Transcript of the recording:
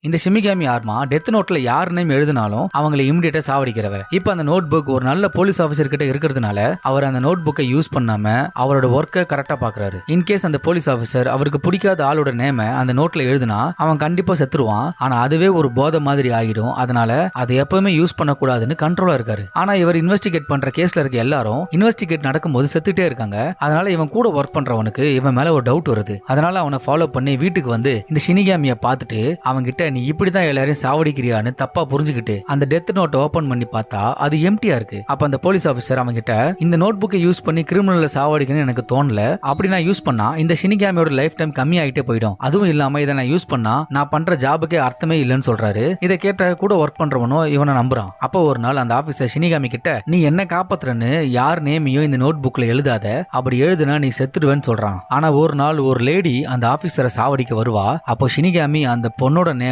இந்த ஷிமிகாமி ARMA death நோட்ல யார் நேம் எழுதினாலும் அவங்களை இமிடியேட்டா சாவடிக்கிறவ. இப்ப அந்த நோட் புக் ஒரு நல்ல போலீஸ் ஆபீசர் கிட்ட இருக்கிறதுனால அவர் அந்த நோட் புக்கை யூஸ் பண்ணாம அவரோட ஒர்க்கை கரெக்டா பாக்குறாரு. இன்கேஸ் அந்த போலீஸ் ஆபீசர் அவருக்கு பிடிக்காத ஆளோட நேம அந்த நோட்ல எழுதுனா அவன் கண்டிப்பா செத்துருவான். ஆனா அதுவே ஒரு போதை மாதிரி ஆகிடும். அதனால அதை எப்பவுமே யூஸ் பண்ணக்கூடாதுன்னு கண்ட்ரோலா இருக்காரு. ஆனா இவர் இன்வெஸ்டிகேட் பண்ற கேஸ்ல இருக்க எல்லாரும் இன்வெஸ்டிகேட் நடக்கும்போது செத்துட்டே இருக்காங்க. அதனால இவன் கூட ஒர்க் பண்றவனுக்கு இவன் மேல ஒரு டவுட் வருது. அதனால அவனை ஃபாலோ பண்ணி வீட்டுக்கு வந்து இந்த ஷினிகாமியை பார்த்துட்டு அவங்க கிட்ட நீ இப்படிதான் எல்லாரையும் சாவடிக்கிறியான்னு தப்பா புரிஞ்சுக்கிட்டு அந்த டெத் நோட் ஓபன் பண்ணி பார்த்தா அது எம்டியா இருக்கு. அப்ப அந்த போலீஸ் ஆபீசர் அவங்க கிட்ட இந்த நோட் புக்கை யூஸ் பண்ணி கிரிமினல்ல சாவடிக்கணும்னு எனக்கு தோணல. அப்படி நான் யூஸ் பண்ணா இந்த ஷினிகாமியோட லைஃப் டைம் கம்மி ஆகிட்டே போயிடும். அதுவும் இல்லாம இதை நான் யூஸ் பண்ணா நான் பண்ற ஜாபுக்கே அர்த்தமே இல்லைன்னு சொல்றாரு. இதை கேட்ட கூட ஒர்க் பண்றவனோ இவனை நம்புறான். அப்போ ஒரு நாள் அந்த ஆபீசர் ஷினிகாமி கிட்ட நீ என்ன காப்பாத்துறன்னு யார் நேமையும் இந்த நோட் புக்ல எழுதாத, அப்படி எழுதுனா நீ செத்துடுவேன்னு சொல்றான். ஆனா ஒரு நாள் ஒரு லேடி அந்த ஆபீசரை சாவடிக்க வருவா. அப்போ ஷினிகாமி அந்த பொண்ணோட நேம்